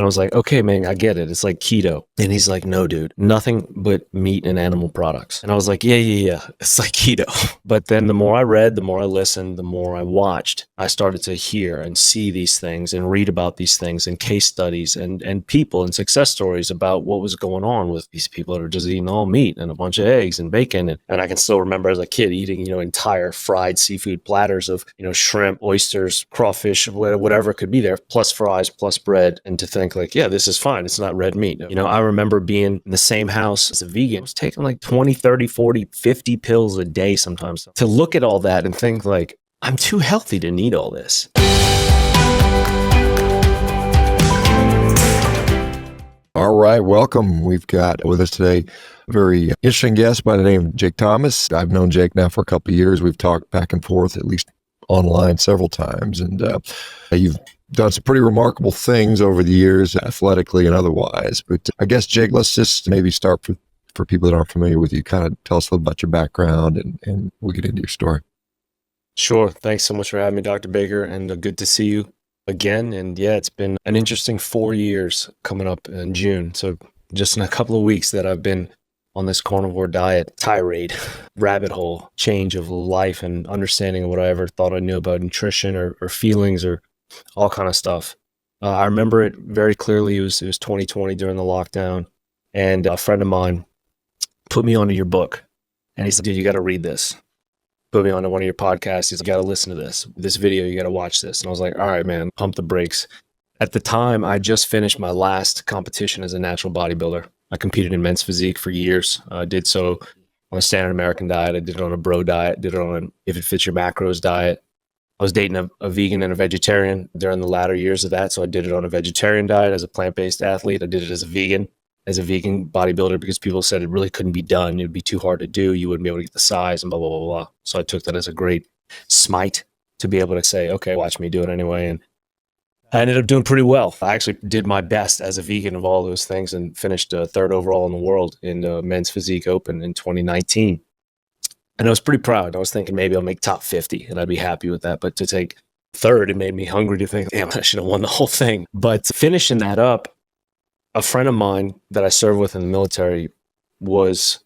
was like, okay, man, I get it. It's like keto. And he's like, no, dude, nothing but meat and animal products. And I was like, yeah. It's like keto. But then the more I read, the more I listened, the more I watched, I started to hear and see these things and read about these things and case studies and people and success stories about what was going on with these people that are just eating all meat and a bunch of eggs and bacon. And I can still remember as a kid eating, entire fried seafood platters of, shrimp, oysters, crawfish, whatever could be there, plus fries, plus bread. And to think like, yeah, this is fine. It's not red meat. I remember being in the same house as a vegan. I was taking like 20, 30, 40, 50 pills a day sometimes. To look at all that and think like, I'm too healthy to need all this. All right, welcome. We've got with us today a very interesting guest by the name of Jake Thomas. I've known Jake now for a couple of years. We've talked back and forth, at least online, several times. And you've done some pretty remarkable things over the years, athletically and otherwise. But I guess, Jake, let's just maybe start for people that aren't familiar with you. Kind of tell us a little about your background and we'll get into your story. Sure. Thanks so much for having me, Dr. Baker, and good to see you again. And yeah, it's been an interesting 4 years coming up in June. So just in a couple of weeks that I've been on this carnivore diet tirade, rabbit hole, change of life and understanding of what I ever thought I knew about nutrition or feelings or all kind of stuff. I remember it very clearly. It was 2020 during the lockdown, and a friend of mine put me onto your book, and he said, dude, you got to read this. Put me onto one of your podcasts. He's like, you got to listen to this video. You got to watch this. And I was like, all right, man, pump the brakes. At the time, I just finished my last competition as a natural bodybuilder. I competed in men's physique for years. I did so on a standard American diet. I did it on a bro diet, did it on an if it fits your macros diet. I was dating a vegan and a vegetarian during the latter years of that. So I did it on a vegetarian diet as a plant-based athlete. I did it as a vegan bodybuilder, because people said it really couldn't be done. It'd be too hard to do. You wouldn't be able to get the size and blah, blah, blah, blah. So I took that as a great smite to be able to say, okay, watch me do it anyway. And I ended up doing pretty well. I actually did my best as a vegan of all those things and finished third overall in the world in the men's physique open in 2019. And I was pretty proud. I was thinking maybe I'll make top 50 and I'd be happy with that. But to take third, it made me hungry to think, damn, I should have won the whole thing. But finishing that up, a friend of mine that I served with in the military was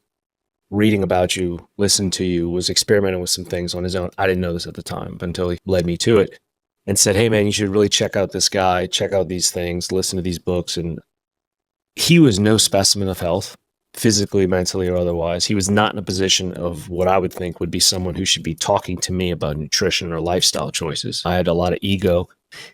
reading about you, listened to you, was experimenting with some things on his own. I didn't know this at the time until he led me to it and said, hey, man, you should really check out this guy, check out these things, listen to these books. And he was no specimen of health, physically, mentally, or otherwise. He was not in a position of what I would think would be someone who should be talking to me about nutrition or lifestyle choices. I had a lot of ego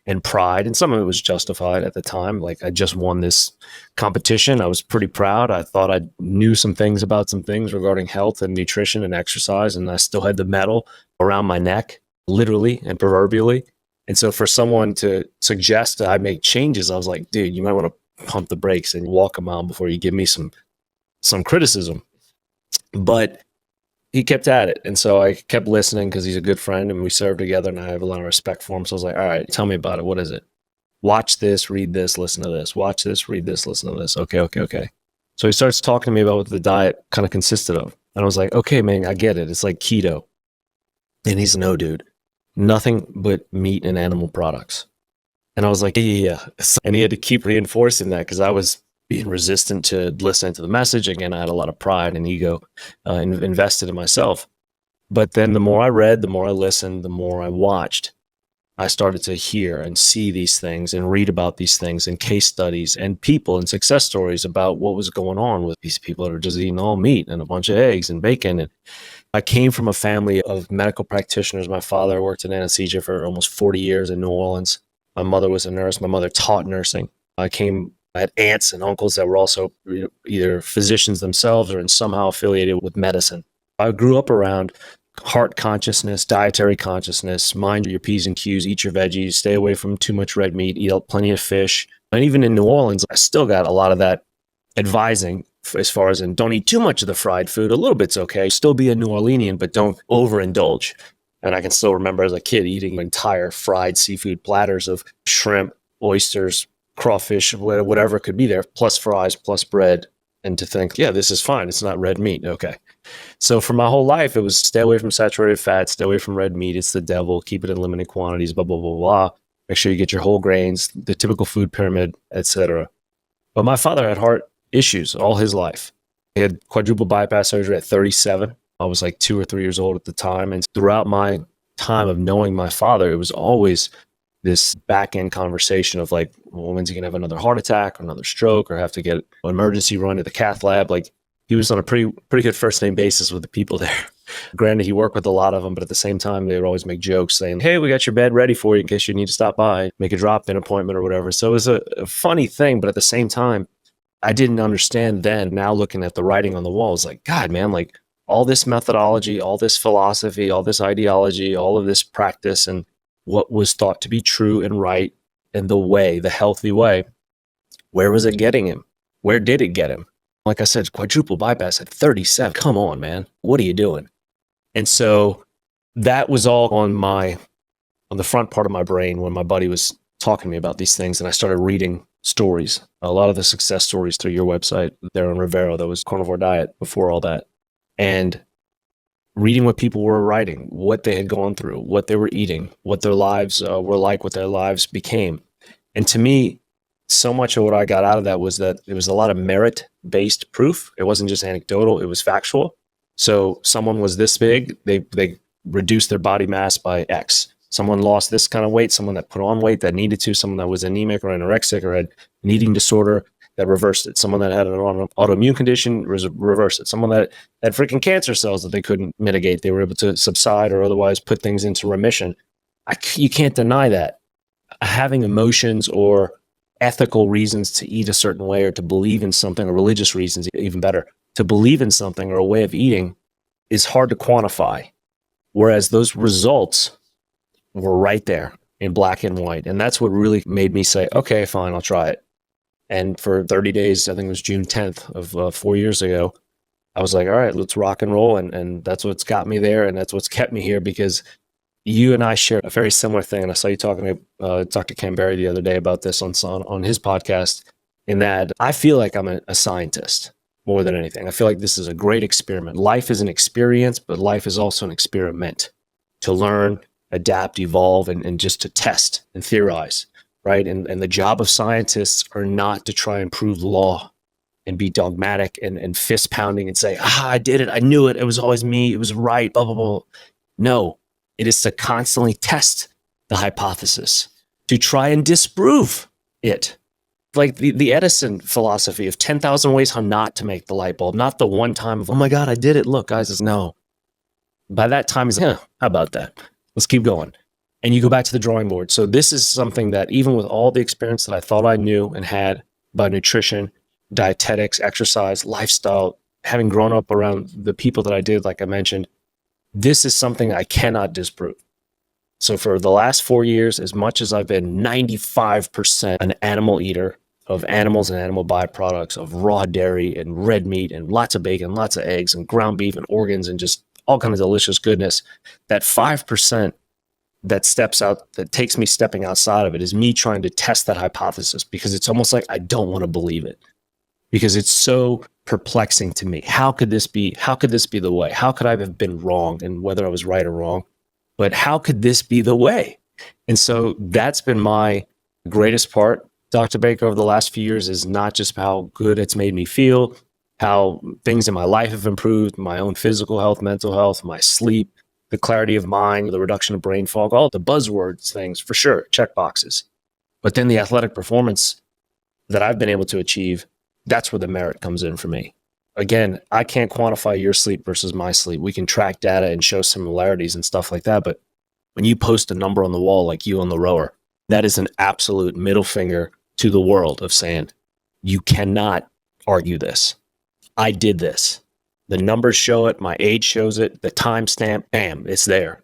and pride, and some of it was justified at the time. Like, I just won this competition. I was pretty proud. I thought I knew some things about some things regarding health and nutrition and exercise, and I still had the medal around my neck, literally and proverbially. And so for someone to suggest that I make changes, I was like, dude, you might want to pump the brakes and walk a mile before you give me some criticism. But he kept at it. And so I kept listening because he's a good friend and we served together and I have a lot of respect for him. So I was like, all right, tell me about it. What is it? Watch this, read this, listen to this. Watch this, read this, listen to this. Okay. So he starts talking to me about what the diet kind of consisted of. And I was like, okay, man, I get it. It's like keto. And he's, no, dude, nothing but meat and animal products. And I was like, yeah. And he had to keep reinforcing that because I was being resistant to listening to the message. Again, I had a lot of pride and ego invested in myself. But then the more I read, the more I listened, the more I watched, I started to hear and see these things and read about these things and case studies and people and success stories about what was going on with these people that are just eating all meat and a bunch of eggs and bacon. And I came from a family of medical practitioners. My father worked in anesthesia for almost 40 years in New Orleans. My mother was a nurse. My mother taught nursing. I had aunts and uncles that were also either physicians themselves or in somehow affiliated with medicine. I grew up around heart consciousness, dietary consciousness, mind your P's and Q's, eat your veggies, stay away from too much red meat, eat plenty of fish. And even in New Orleans, I still got a lot of that advising as far as in don't eat too much of the fried food. A little bit's okay. Still be a New Orleanian, but don't overindulge. And I can still remember as a kid eating entire fried seafood platters of shrimp, oysters, crawfish, whatever could be there, plus fries, plus bread, and to think, yeah, this is fine. It's not red meat. Okay. So for my whole life, it was stay away from saturated fat, stay away from red meat. It's the devil. Keep it in limited quantities, blah, blah, blah, blah. make sure you get your whole grains, the typical food pyramid, etc. But my father had heart issues all his life. He had quadruple bypass surgery at 37. I was like 2 or 3 years old at the time. And throughout my time of knowing my father, it was always this back end conversation of like, well, when's he going to have another heart attack or another stroke or have to get an emergency run to the cath lab? Like, he was on a pretty good first name basis with the people there. Granted, he worked with a lot of them, but at the same time, they would always make jokes saying, hey, we got your bed ready for you in case you need to stop by, make a drop-in appointment or whatever. So it was a funny thing, but at the same time, I didn't understand then. Now looking at the writing on the wall, it's like, God, man, like all this methodology, all this philosophy, all this ideology, all of this practice, and what was thought to be true and right and the way, the healthy way, where was it getting him? Where did it get him? Like I said, quadruple bypass at 37. Come on, man. What are you doing? And so that was all on the front part of my brain when my buddy was talking to me about these things. And I started reading stories, a lot of the success stories through your website there on Revero. That was CarnivoreDiet before all that. And reading what people were writing, what they had gone through, what they were eating, what their lives were like, what their lives became. And to me, so much of what I got out of that was that it was a lot of merit-based proof. It wasn't just anecdotal, it was factual. So someone was this big, they reduced their body mass by X. Someone lost this kind of weight, someone that put on weight that needed to, someone that was anemic or anorexic or had an eating disorder that reversed it. Someone that had an autoimmune condition reversed it. Someone that had freaking cancer cells that they couldn't mitigate, they were able to subside or otherwise put things into remission. You can't deny that. Having emotions or ethical reasons to eat a certain way or to believe in something, or religious reasons, even better, to believe in something or a way of eating is hard to quantify. Whereas those results were right there in black and white. And that's what really made me say, okay, fine, I'll try it. And for 30 days, I think it was June 10th of 4 years ago, I was like, all right, let's rock and roll. And that's what's got me there. And that's what's kept me here, because you and I share a very similar thing. And I saw you talking to Dr. Canberry the other day about this on his podcast, in that I feel like I'm a scientist more than anything. I feel like this is a great experiment. Life is an experience, but life is also an experiment to learn, adapt, evolve, and just to test and theorize, right? And the job of scientists are not to try and prove law and be dogmatic and fist pounding and say, I did it. I knew it. It was always me. It was right, blah, blah, blah. No, it is to constantly test the hypothesis, to try and disprove it. Like the Edison philosophy of 10,000 ways how not to make the light bulb, not the one time of, oh my God, I did it. Look, guys, no. By that time, he's like, how about that? Let's keep going. And you go back to the drawing board. So this is something that even with all the experience that I thought I knew and had about nutrition, dietetics, exercise, lifestyle, having grown up around the people that I did, like I mentioned, this is something I cannot disprove. So for the last 4 years, as much as I've been 95% an animal eater of animals and animal byproducts, of raw dairy and red meat and lots of bacon, lots of eggs and ground beef and organs and just all kinds of delicious goodness, that 5% that steps out, that takes me stepping outside of it, is me trying to test that hypothesis, because it's almost like I don't want to believe it, because it's so perplexing to me. How could this be? How could this be the way? How could I have been wrong, and whether I was right or wrong? But how could this be the way? And so that's been my greatest part, Dr. Baker, over the last few years, is not just how good it's made me feel, how things in my life have improved, my own physical health, mental health, my sleep, the clarity of mind, the reduction of brain fog, all the buzzwords things, for sure, check boxes. But then the athletic performance that I've been able to achieve, that's where the merit comes in for me. Again, I can't quantify your sleep versus my sleep. We can track data and show similarities and stuff like that. But when you post a number on the wall, like you on the rower, that is an absolute middle finger to the world of saying, you cannot argue this. I did this. The numbers show it. My age shows it. The timestamp, bam, it's there.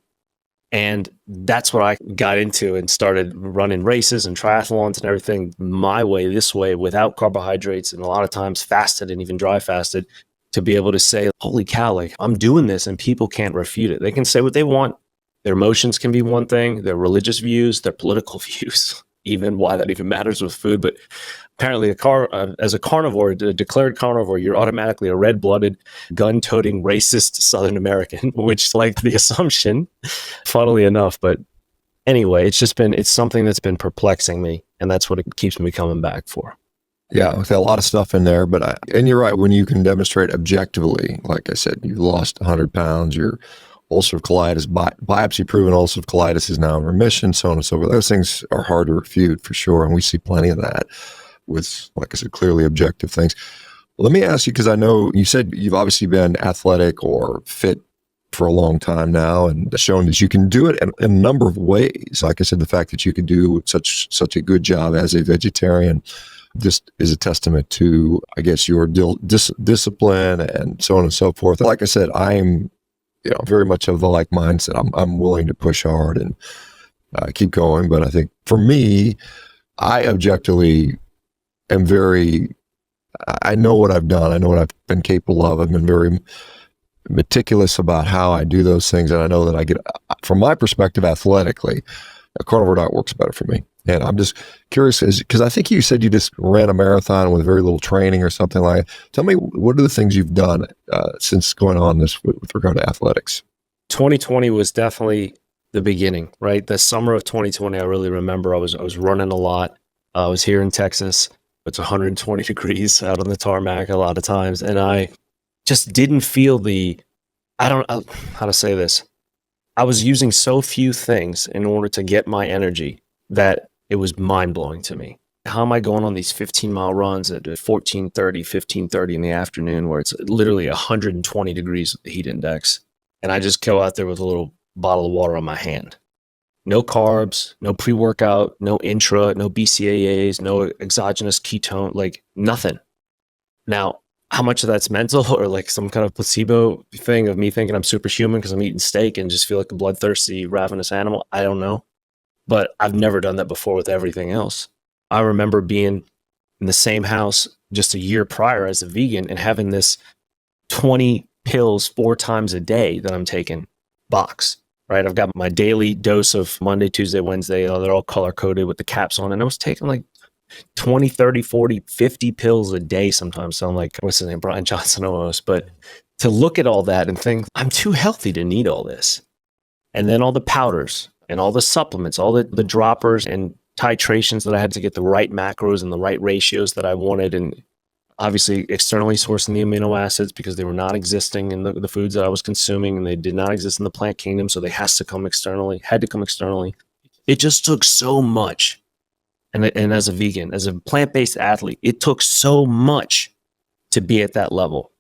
And that's what I got into and started running races and triathlons and everything my way, this way, without carbohydrates, and a lot of times fasted and even dry fasted, to be able to say, holy cow, like I'm doing this and people can't refute it. They can say what they want. Their emotions can be one thing, their religious views, their political views, even why that even matters with food. But apparently as a carnivore, a declared carnivore, you're automatically a red-blooded, gun-toting, racist Southern American, which is like the assumption, funnily enough. But Anyway, it's something that's been perplexing me, and that's what it keeps me coming back for. Yeah, with a lot of stuff in there, and you're right, when you can demonstrate objectively, like I said, you lost 100 pounds, your ulcerative colitis, biopsy proven ulcerative colitis is now in remission, so on and so forth. Those things are hard to refute for sure, and we see plenty of that with, like I said, clearly objective things. Let me ask you, because I know you said you've obviously been athletic or fit for a long time now, and shown that you can do it in a number of ways. Like I said, the fact that you can do such a good job as a vegetarian just is a testament to, I guess, your discipline and so on and so forth. Like I said, I'm very much of the like mindset. I'm willing to push hard and keep going. But I think for me, I objectively am I know what I've done. I know what I've been capable of. I've been very meticulous about how I do those things. And I know that I get, from my perspective, athletically, a carnivore diet works better for me. And I'm just curious, because I think you said you just ran a marathon with very little training or something like that. Tell me, what are the things you've done since going on this with regard to athletics? 2020 was definitely the beginning, right? The summer of 2020, I really remember I was running a lot. I was here in Texas. It's 120 degrees out on the tarmac a lot of times. And I just didn't feel I don't know how to say this. I was using so few things in order to get my energy that it was mind-blowing to me. How am I going on these 15-mile runs at 15:30 in the afternoon where it's literally 120 degrees with the heat index, and I just go out there with a little bottle of water on my hand? No carbs, no pre-workout, no intra, no BCAAs, no exogenous ketone, like nothing. Now, how much of that's mental or like some kind of placebo thing of me thinking I'm superhuman because I'm eating steak and just feel like a bloodthirsty, ravenous animal, I don't know. But I've never done that before with everything else. I remember being in the same house just a year prior as a vegan and having this 20 pills 4 times a day that I'm taking box, right? I've got my daily dose of Monday, Tuesday, Wednesday. They're all color coded with the caps on. And I was taking like 20, 30, 40, 50 pills a day sometimes. So I'm like, what's his name? Bryan Johnson almost. But to look at all that and think, I'm too healthy to need all this. And then all the powders and all the supplements, all the droppers and titrations that I had to get the right macros and the right ratios that I wanted. And obviously externally sourcing the amino acids because they were not existing in the foods that I was consuming, and they did not exist in the plant kingdom. So they had to come externally. It just took so much. And as a vegan, as a plant-based athlete, it took so much to be at that level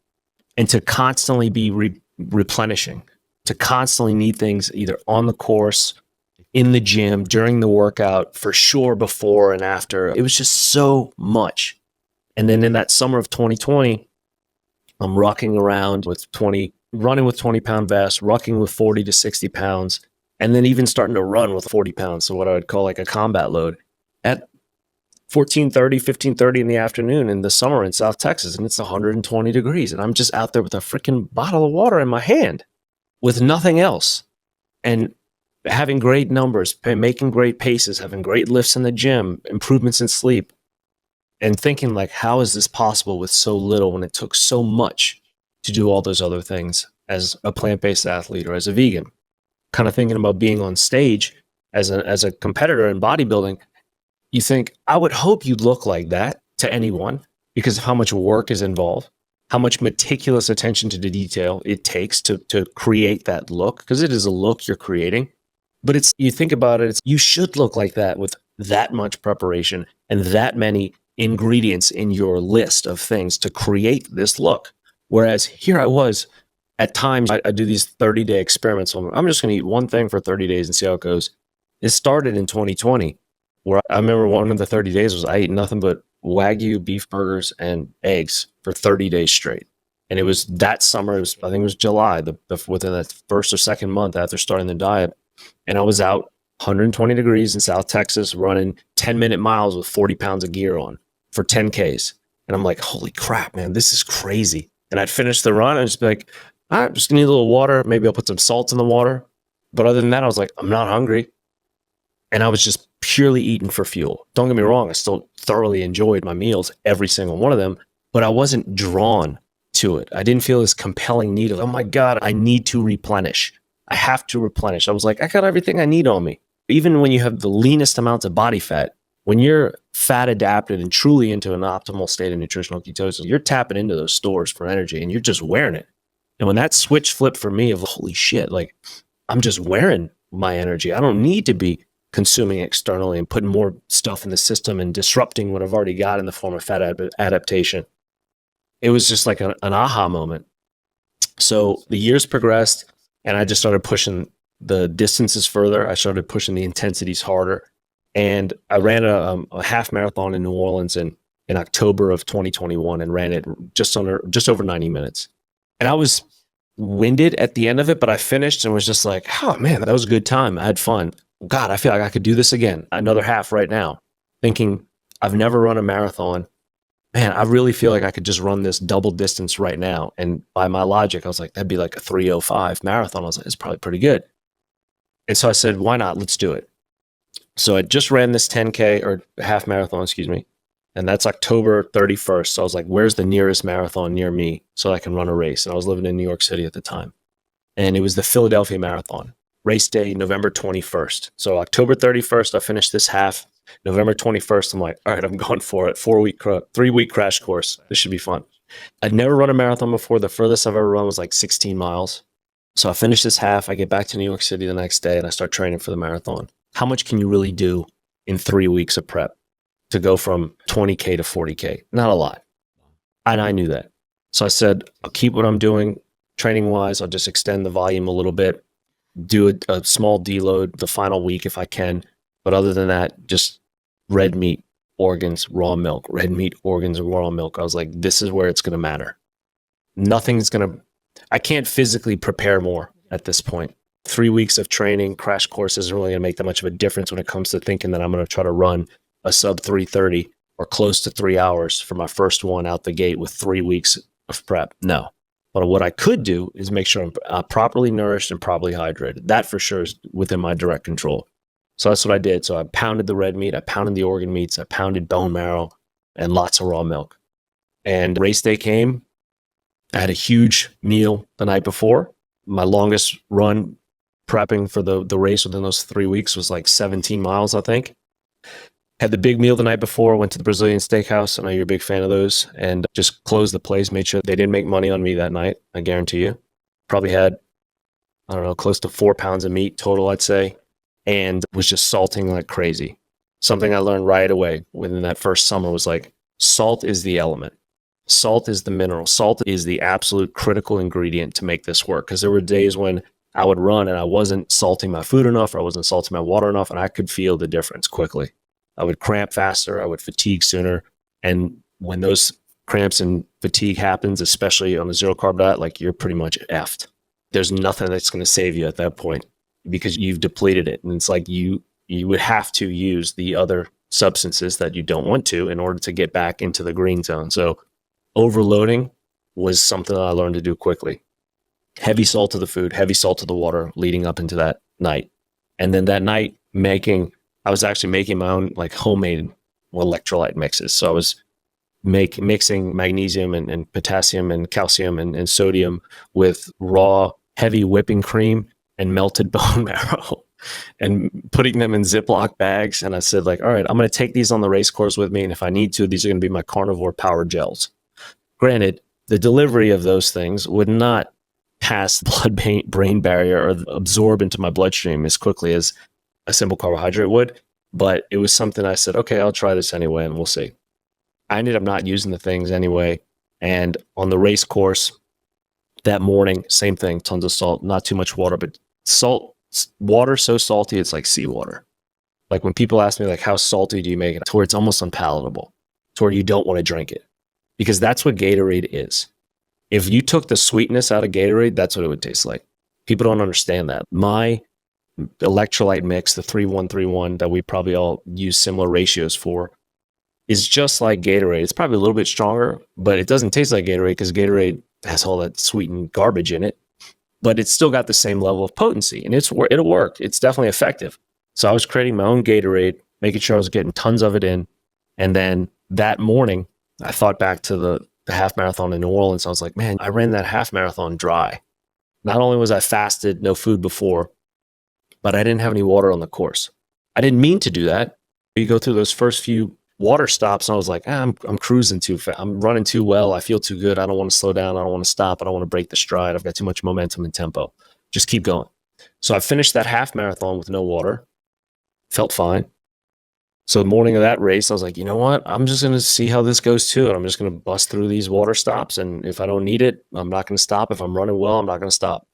and to constantly be replenishing, to constantly need things either on the course, in the gym, during the workout, for sure, before and after. It was just so much. And then in that summer of 2020, I'm rocking around with running with 20-pound vests, rucking with 40 to 60 pounds, and then even starting to run with 40 pounds. So what I would call like a combat load at 15:30 in the afternoon in the summer in South Texas. And it's 120 degrees. And I'm just out there with a freaking bottle of water in my hand with nothing else. And having great numbers, making great paces, having great lifts in the gym, improvements in sleep, and thinking like, how is this possible with so little when it took so much to do all those other things as a plant-based athlete or as a vegan? Kind of thinking about being on stage as a competitor in bodybuilding, you think, I would hope you'd look like that to anyone because of how much work is involved, how much meticulous attention to the detail it takes to create that look, because it is a look you're creating. But you think about it, you should look like that with that much preparation and that many ingredients in your list of things to create this look. Whereas here I was, at times I do these 30-day experiments. I'm just going to eat one thing for 30 days and see how it goes. It started in 2020, where I remember one of the 30 days was I ate nothing but Wagyu beef burgers and eggs for 30 days straight. And it was that summer, I think it was July, within that first or second month after starting the diet. And I was out 120 degrees in South Texas running 10-minute miles with 40 pounds of gear on for 10Ks. And I'm like, holy crap, man, this is crazy. And I'd finish the run and I'd just be like, all right, just need a little water. Maybe I'll put some salt in the water. But other than that, I was like, I'm not hungry. And I was just purely eating for fuel. Don't get me wrong, I still thoroughly enjoyed my meals, every single one of them, but I wasn't drawn to it. I didn't feel this compelling need of, oh my God, I need to replenish. I have to replenish. I was like, I got everything I need on me. even when you have the leanest amounts of body fat, when you're fat adapted and truly into an optimal state of nutritional ketosis, you're tapping into those stores for energy and you're just wearing it. And when that switch flipped for me of holy shit, like I'm just wearing my energy. I don't need to be consuming externally and putting more stuff in the system and disrupting what I've already got in the form of fat adaptation. It was just like an aha moment. So the years progressed and I just started pushing the distances further. I started pushing the intensities harder. And I ran a half marathon in New Orleans in October of 2021 and ran it just over 90 minutes. And I was winded at the end of it, but I finished and was just like, oh man, that was a good time. I had fun. God, I feel like I could do this again. Another half right now. Thinking I've never run a marathon. Man, I really feel like I could just run this double distance right now. And by my logic, I was like, that'd be like a 3:05 marathon. I was like, it's probably pretty good. And so I said, why not? Let's do it. So I just ran this 10K or half marathon, excuse me. And that's October 31st. So I was like, where's the nearest marathon near me so I can run a race? And I was living in New York City at the time. And it was the Philadelphia Marathon. Race day, November 21st. So October 31st, I finished this half. November 21st, I'm like, all right, I'm going for it. 3-week crash course. This should be fun. I'd never run a marathon before. The furthest I've ever run was like 16 miles. So I finished this half. I get back to New York City the next day and I start training for the marathon. How much can you really do in 3 weeks of prep to go from 20K to 40K? Not a lot. And I knew that. So I said, I'll keep what I'm doing training wise. I'll just extend the volume a little bit, do a small deload the final week if I can. But other than that, just red meat, organs, raw milk, red meat, organs, and raw milk. I was like, this is where it's going to matter. I can't physically prepare more at this point. 3 weeks of training, crash course isn't really going to make that much of a difference when it comes to thinking that I'm going to try to run a sub 3:30 or close to 3 hours for my first one out the gate with 3 weeks of prep. No. But what I could do is make sure I'm properly nourished and properly hydrated. That for sure is within my direct control. So that's what I did. So I pounded the red meat, I pounded the organ meats, I pounded bone marrow and lots of raw milk. And race day came. I had a huge meal the night before. My longest run prepping for the race within those 3 weeks was like 17 miles, I think. Had the big meal the night before, went to the Brazilian steakhouse. I know you're a big fan of those, and just closed the place, made sure they didn't make money on me that night. I guarantee you. Probably had, I don't know, close to 4 pounds of meat total, I'd say, and was just salting like crazy. Something I learned right away within that first summer was like, salt is the element. Salt is the mineral. Salt is the absolute critical ingredient to make this work. Because there were days when I would run and I wasn't salting my food enough, or I wasn't salting my water enough, and I could feel the difference quickly. I would cramp faster, I would fatigue sooner. And when those cramps and fatigue happens, especially on a zero-carb diet, like you're pretty much effed. There's nothing that's going to save you at that point because you've depleted it. And it's like you would have to use the other substances that you don't want to in order to get back into the green zone. So overloading was something that I learned to do quickly. Heavy salt to the food, heavy salt to the water leading up into that night. And then that night I was actually making my own like homemade electrolyte mixes. So I was mixing magnesium and potassium and calcium and sodium with raw, heavy whipping cream and melted bone marrow and putting them in Ziploc bags. And I said like, all right, I'm going to take these on the race course with me. And if I need to, these are going to be my Carnivore power gels. Granted, the delivery of those things would not pass the blood-brain barrier or absorb into my bloodstream as quickly as a simple carbohydrate would, but it was something I said, okay, I'll try this anyway, and we'll see. I ended up not using the things anyway, and on the race course that morning, same thing, tons of salt, not too much water, but water so salty, it's like seawater. Like when people ask me, like, how salty do you make it? To where it's almost unpalatable, to where you don't want to drink it, because that's what Gatorade is. If you took the sweetness out of Gatorade, that's what it would taste like. People don't understand that. My electrolyte mix, the 3131 that we probably all use similar ratios for, is just like Gatorade. It's probably a little bit stronger, but it doesn't taste like Gatorade because Gatorade has all that sweetened garbage in it, but it's still got the same level of potency and it'll work. It's definitely effective. So I was creating my own Gatorade, making sure I was getting tons of it in. And then that morning, I thought back to the half marathon in New Orleans. I was like, man, I ran that half marathon dry. Not only was I fasted, no food before, but I didn't have any water on the course. I didn't mean to do that. You go through those first few water stops, and I was like, I'm cruising too fast. I'm running too well. I feel too good. I don't want to slow down. I don't want to stop. I don't want to break the stride. I've got too much momentum and tempo. Just keep going. So I finished that half marathon with no water. Felt fine. So the morning of that race, I was like, you know what? I'm just going to see how this goes too. And I'm just going to bust through these water stops. And if I don't need it, I'm not going to stop. If I'm running well, I'm not going to stop.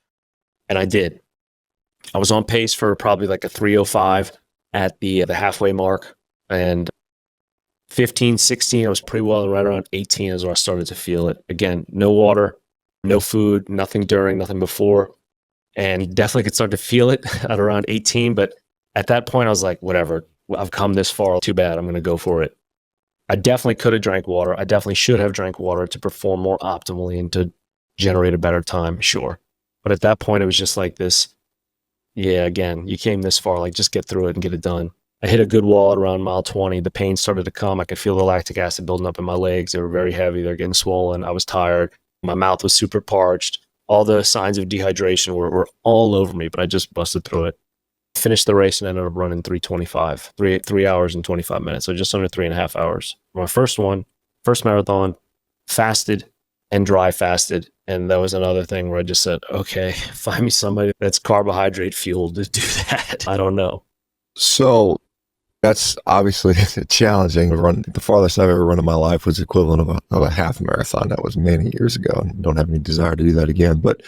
And I did. I was on pace for probably like a 3:05 at the halfway mark. And 15, 16, I was pretty well. Right around 18 is where I started to feel it. Again, no water, no food, nothing during, nothing before. And definitely could start to feel it at around 18. But at that point, I was like, whatever. I've come this far. Too bad. I'm going to go for it. I definitely could have drank water. I definitely should have drank water to perform more optimally and to generate a better time. Sure. But at that point, it was just like this. Yeah, again, you came this far. Like, just get through it and get it done. I hit a good wall at around mile 20. The pain started to come. I could feel the lactic acid building up in my legs. They were very heavy. They're getting swollen. I was tired. My mouth was super parched. All the signs of dehydration were all over me, but I just busted through it. Finished the race and ended up running 3:25, 3 hours and 25 minutes. So just under 3.5 hours. My first marathon, fasted and dry fasted. And that was another thing where I just said, okay, find me somebody that's carbohydrate fueled to do that. I don't know. So that's obviously challenging. The farthest I've ever run in my life was the equivalent of a half marathon. That was many years ago, and don't have any desire to do that again. But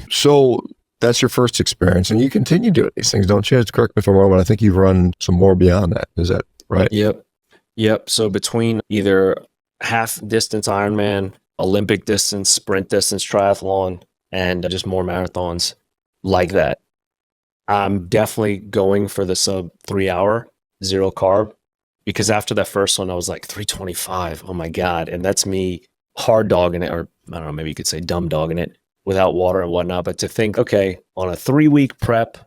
so that's your first experience, and you continue doing these things, don't you? Correct me if I'm wrong, but I think you've run some more beyond that. Is that right? Yep. So between either half distance Ironman, Olympic distance, sprint distance triathlon, and just more marathons like that, I'm definitely going for the sub 3 hour zero carb, because after that first one, I was like 3:25. Oh my God. And that's me hard dogging it, or I don't know, maybe you could say dumb dogging it without water and whatnot. But to think, okay, on a 3-week prep,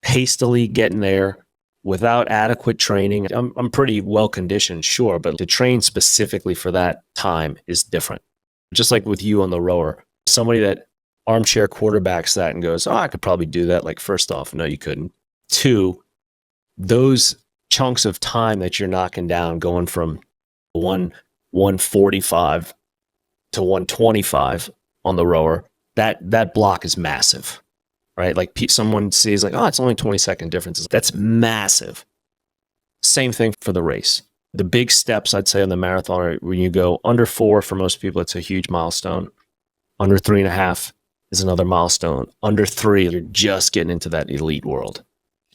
hastily getting there without adequate training, I'm pretty well conditioned, sure, but to train specifically for that time is different. Just like with you on the rower, somebody that armchair quarterbacks that and goes, oh, I could probably do that. Like, first off, no, you couldn't. Two, those chunks of time that you're knocking down, going from 145 to 125 on the rower, that block is massive, right? Like, someone sees like, oh, it's only 20-second differences. That's massive. Same thing for the race. The big steps, I'd say, on the marathon are when you go under 4, for most people, it's a huge milestone. Under 3.5 is another milestone. Under 3, you're just getting into that elite world.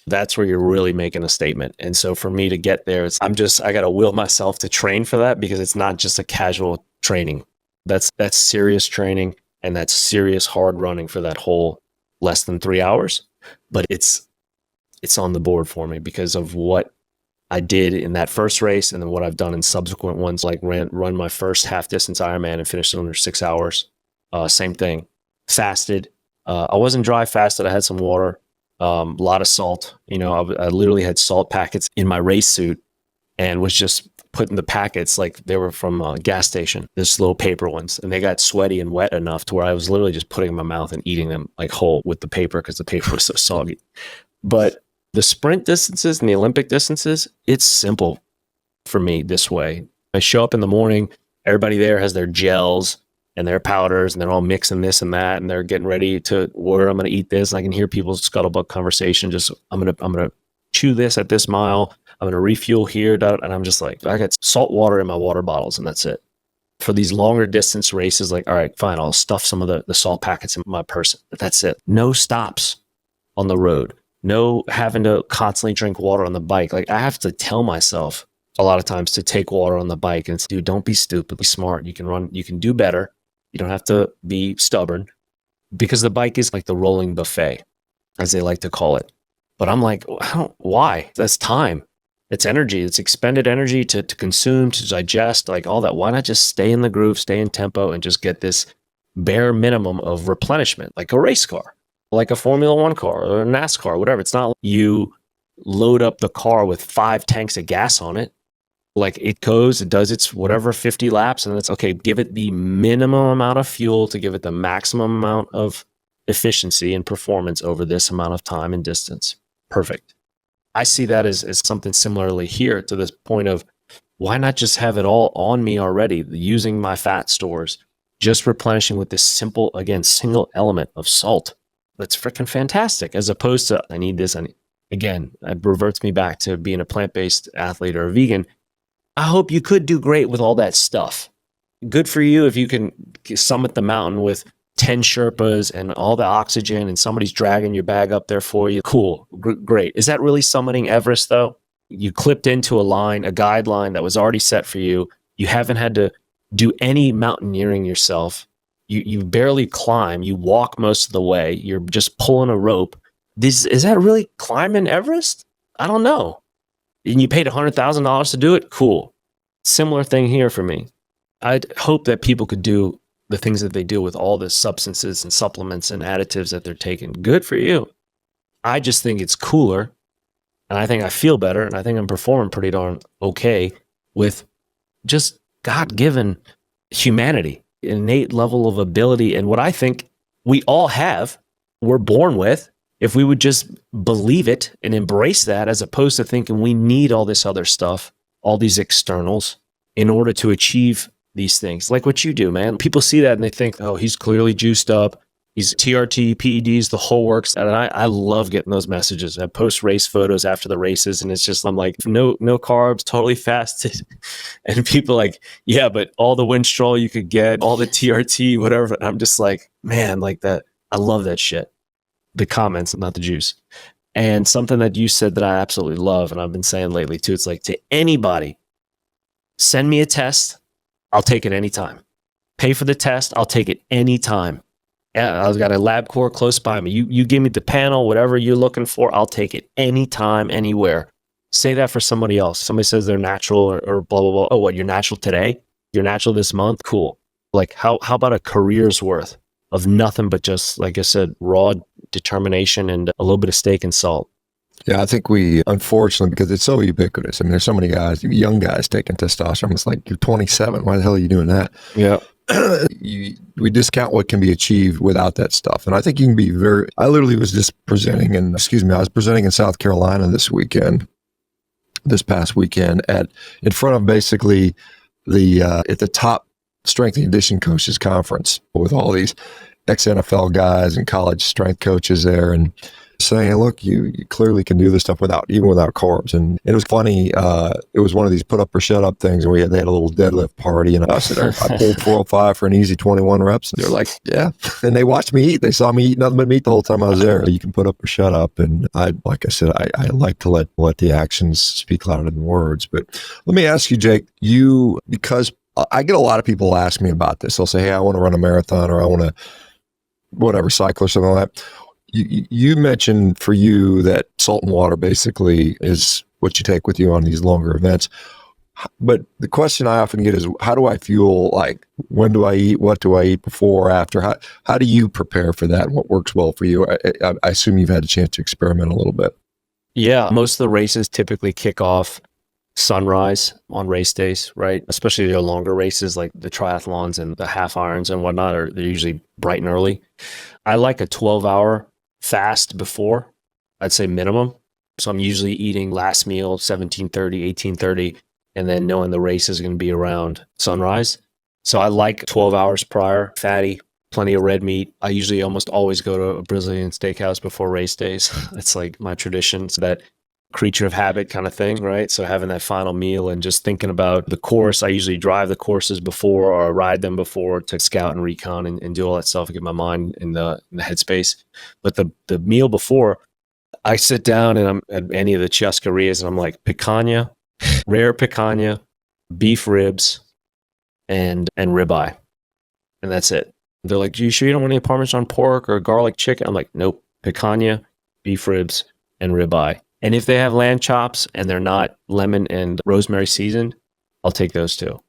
That's where you're really making a statement. And so for me to get there, I got to will myself to train for that, because it's not just a casual training. That's serious training, and that's serious hard running for that whole less than 3 hours. But it's on the board for me because of what I did in that first race, and then what I've done in subsequent ones, like run my first half distance Ironman and finished under 6 hours. Same thing. Fasted. I wasn't dry fasted. I had some water, a lot of salt. I literally had salt packets in my race suit and was just putting the packets, like they were from a gas station, this little paper ones. And they got sweaty and wet enough to where I was literally just putting them in my mouth and eating them like whole with the paper, because the paper was so soggy. But the sprint distances and the Olympic distances, it's simple for me this way. I show up in the morning, everybody there has their gels and their powders, and they're all mixing this and that, and they're getting ready to where I'm going to eat this. And I can hear people's scuttlebutt conversation. Just, I'm going to chew this at this mile. I'm going to refuel here. And I'm just like, I got salt water in my water bottles, and that's it. For these longer distance races, like, all right, fine, I'll stuff some of the salt packets in my purse, but that's it. No stops on the road. No having to constantly drink water on the bike. Like, I have to tell myself a lot of times to take water on the bike, and dude, don't be stupid, be smart. You can run, you can do better. You don't have to be stubborn, because the bike is like the rolling buffet, as they like to call it. But I'm like, why? That's time. It's energy. It's expended energy to consume, to digest, like all that. Why not just stay in the groove, stay in tempo, and just get this bare minimum of replenishment, like a race car, like a Formula One car or a NASCAR, whatever. It's not like you load up the car with 5 tanks of gas on it. Like, it does its whatever 50 laps, and it's okay. Give it the minimum amount of fuel to give it the maximum amount of efficiency and performance over this amount of time and distance. Perfect. I see that as something similarly here to this point of why not just have it all on me already, using my fat stores, just replenishing with this simple, again, single element of salt. That's freaking fantastic, as opposed to I need this. Again, it reverts me back to being a plant-based athlete or a vegan. I hope you could do great with all that stuff. Good for you if you can summit the mountain with 10 Sherpas and all the oxygen and somebody's dragging your bag up there for you. Cool. Great. Is that really summiting Everest though? You clipped into a line, a guideline that was already set for you. You haven't had to do any mountaineering yourself. You barely climb. You walk most of the way. You're just pulling a rope. Is that really climbing Everest? I don't know. And you paid $100,000 to do it? Cool. Similar thing here for me. I'd hope that people could do the things that they do with all the substances and supplements and additives that they're taking. Good for you. I just think it's cooler, and I think I feel better, and I think I'm performing pretty darn okay with just God-given humanity, an innate level of ability, and what I think we all have, we're born with, if we would just believe it and embrace that, as opposed to thinking we need all this other stuff, all these externals, in order to achieve these things. Like what you do, man. People see that and they think, oh, he's clearly juiced up. He's TRT, PEDs, the whole works. And I love getting those messages. I post race photos after the races, and it's just, I'm like, no carbs, totally fasted. And people like, yeah, but all the Winstrol you could get, all the TRT, whatever. And I'm just like, man, like that. I love that shit. The comments, not the juice. And something that you said that I absolutely love, and I've been saying lately too, it's like, to anybody, send me a test. I'll take it anytime. Pay for the test. I'll take it anytime. Yeah, I've got a LabCorp close by me. You give me the panel, whatever you're looking for, I'll take it anytime, anywhere. Say that for somebody else. Somebody says they're natural or blah, blah, blah. Oh, what, you're natural today? You're natural this month? Cool. Like, how about a career's worth of nothing but just, like I said, raw determination and a little bit of steak and salt? Yeah, I think we, unfortunately, because it's so ubiquitous. I mean, there's so many guys, young guys taking testosterone. It's like, you're 27. Why the hell are you doing that? Yeah. We discount what can be achieved without that stuff. And I think you can be I literally was just presenting I was presenting in South Carolina this past weekend in front of basically at the top strength and conditioning coaches conference with all these ex-NFL guys and college strength coaches there, and saying, look, you clearly can do this stuff even without carbs. And it was funny. It was one of these put up or shut up things, and they had a little deadlift party, and I pulled 405 for an easy 21 reps. And they're like, yeah. And they watched me eat. They saw me eat nothing but meat the whole time I was there. You can put up or shut up. And like I said, I like to let the actions speak louder than words. But let me ask you, Jake, because I get a lot of people ask me about this. They'll say, hey, I want to run a marathon, or I want to, whatever, cycle or something like that. You mentioned for you that salt and water basically is what you take with you on these longer events. But the question I often get is, how do I fuel? Like, when do I eat? What do I eat before, after? How do you prepare for that? And what works well for you? I assume you've had a chance to experiment a little bit. Yeah. Most of the races typically kick off sunrise on race days, right? Especially the longer races like the triathlons and the half irons and whatnot, they're usually bright and early. I like a 12-hour fast before, I'd say minimum. So I'm usually eating last meal 17:30, 18:30, and then knowing the race is going to be around sunrise. So I like 12 hours prior, fatty, plenty of red meat. I usually almost always go to a Brazilian steakhouse before race days. It's like my tradition. So that creature of habit kind of thing, right? So having that final meal and just thinking about the course. I usually drive the courses before or ride them before to scout and recon and do all that stuff and get my mind in the headspace. But the meal before, I sit down and I'm at any of the churrascarias and I'm like, picanha, rare picanha, beef ribs, and ribeye. And that's it. They're like, you sure you don't want any Parmesan pork or garlic chicken? I'm like, nope, picanha, beef ribs, and ribeye. And if they have lamb chops and they're not lemon and rosemary seasoned, I'll take those too.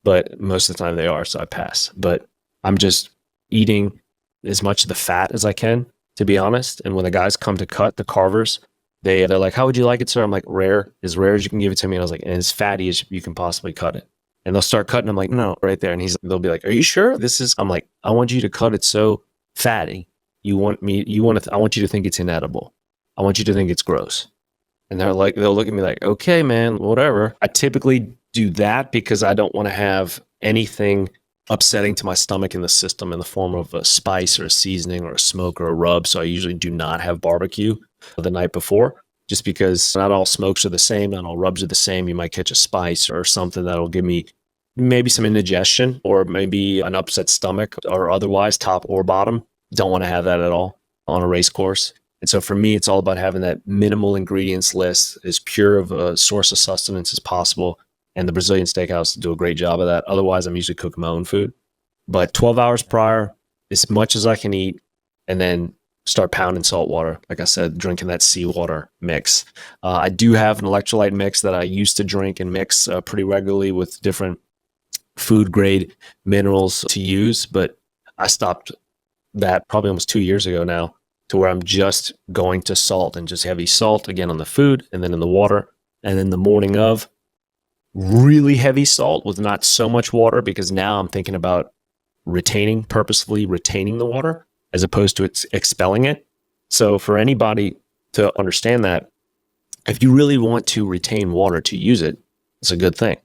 But most of the time they are, so I pass. But I'm just eating as much of the fat as I can, to be honest. And when the guys come to cut, the carvers, they're like, how would you like it, sir? I'm like, rare as you can give it to me. And I was like, and as fatty as you can possibly cut it. And they'll start cutting. I'm like, no, right there. And they'll be like, are you sure? I'm like, I want you to cut it so fatty. I want you to think it's inedible. I want you to think it's gross. And they'll look at me like, okay, man, whatever. I typically do that because I don't want to have anything upsetting to my stomach in the system in the form of a spice or a seasoning or a smoke or a rub. So I usually do not have barbecue the night before, just because not all smokes are the same, not all rubs are the same. You might catch a spice or something that'll give me maybe some indigestion or maybe an upset stomach or otherwise, top or bottom. Don't want to have that at all on a race course. And so for me, it's all about having that minimal ingredients list, as pure of a source of sustenance as possible. And the Brazilian steakhouse do a great job of that. Otherwise, I'm usually cooking my own food. But 12 hours prior, as much as I can eat, and then start pounding salt water. Like I said, drinking that seawater mix. I do have an electrolyte mix that I used to drink and mix pretty regularly with different food grade minerals to use, but I stopped that probably almost 2 years ago now, to where I'm just going to salt and just heavy salt again on the food and then in the water. And then the morning of, really heavy salt with not so much water, because now I'm thinking about purposefully retaining the water as opposed to expelling it. So for anybody to understand that, if you really want to retain water to use it, it's a good thing.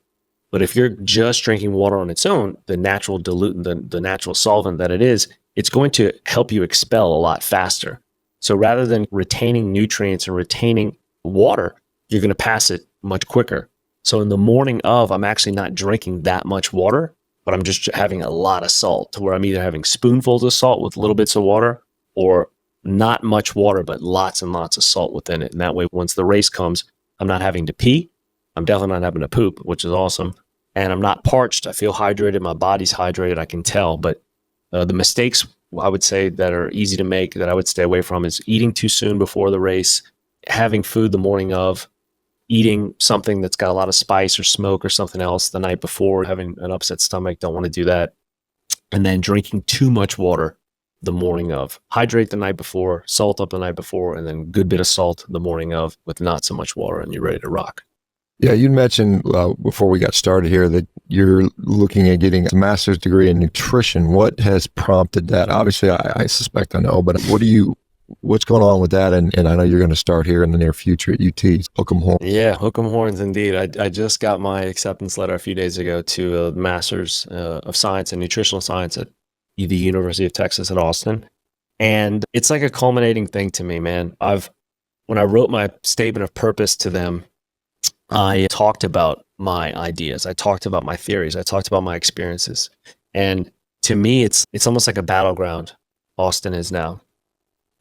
But if you're just drinking water on its own, the natural diluent, the natural solvent that it is, it's going to help you expel a lot faster. So rather than retaining nutrients and retaining water, you're going to pass it much quicker. So in the morning of, I'm actually not drinking that much water, but I'm just having a lot of salt, to where I'm either having spoonfuls of salt with little bits of water, or not much water, but lots and lots of salt within it. And that way, once the race comes, I'm not having to pee. I'm definitely not having to poop, which is awesome. And I'm not parched. I feel hydrated. My body's hydrated. I can tell. But the mistakes I would say that are easy to make, that I would stay away from, is eating too soon before the race, having food the morning of, eating something that's got a lot of spice or smoke or something else the night before, having an upset stomach. Don't want to do that. And then drinking too much water the morning of. Hydrate the night before, salt up the night before, and then good bit of salt the morning of with not so much water, and you're ready to rock. Yeah, you mentioned before we got started here that you're looking at getting a master's degree in nutrition. What has prompted that? Obviously, I suspect I know, but what's going on with that? And I know you're going to start here in the near future at UT. Hook 'em horns. Yeah, hook 'em horns indeed. I just got my acceptance letter a few days ago to a master's of science and nutritional science at the University of Texas at Austin. And it's like a culminating thing to me, man. When I wrote my statement of purpose to them, I talked about my ideas. I talked about my theories. I talked about my experiences. And to me, it's almost like a battleground. Austin is now.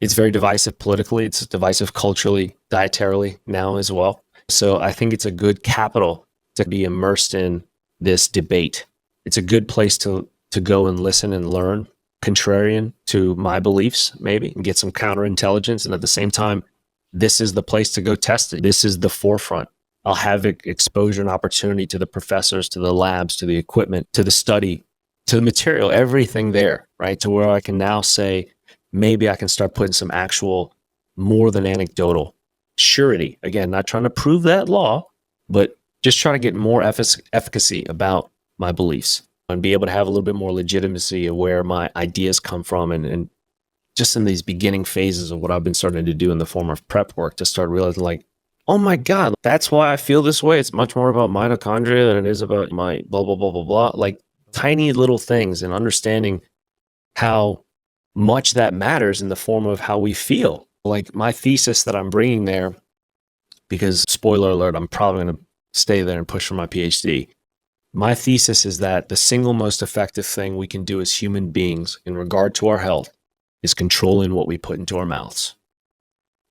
It's very divisive politically. It's divisive culturally, dietarily now as well. So I think it's a good capital to be immersed in this debate. It's a good place to go and listen and learn, contrarian to my beliefs, maybe, and get some counterintelligence. And at the same time, this is the place to go test it. This is the forefront. I'll have exposure and opportunity to the professors, to the labs, to the equipment, to the study, to the material, everything there, right? To where I can now say, maybe I can start putting some actual, more than anecdotal surety. Again, not trying to prove that law, but just trying to get more efficacy about my beliefs and be able to have a little bit more legitimacy of where my ideas come from. And just in these beginning phases of what I've been starting to do in the form of prep work, to start realizing like, oh my God, that's why I feel this way. It's much more about mitochondria than it is about my blah, blah, blah, blah, blah. Like tiny little things, and understanding how much that matters in the form of how we feel. Like my thesis that I'm bringing there, because spoiler alert, I'm probably going to stay there and push for my PhD. My thesis is that the single most effective thing we can do as human beings in regard to our health is controlling what we put into our mouths.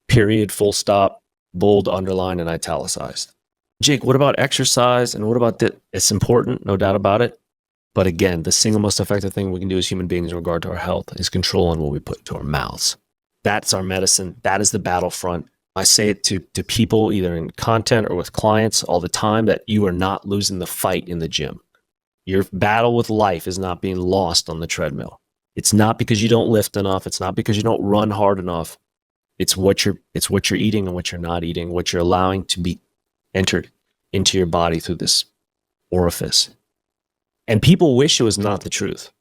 Period, full stop. Bold, underlined, and italicized. Jake, what about exercise? And what about that? It's important, no doubt about it. But again, the single most effective thing we can do as human beings in regard to our health is controlling what we put into our mouths. That's our medicine. That is the battlefront. I say it to people, either in content or with clients all the time, that you are not losing the fight in the gym. Your battle with life is not being lost on the treadmill. It's not because you don't lift enough. It's not because you don't run hard enough. It's what you're eating and what you're not eating, what you're allowing to be entered into your body through this orifice. And people wish it was not the truth.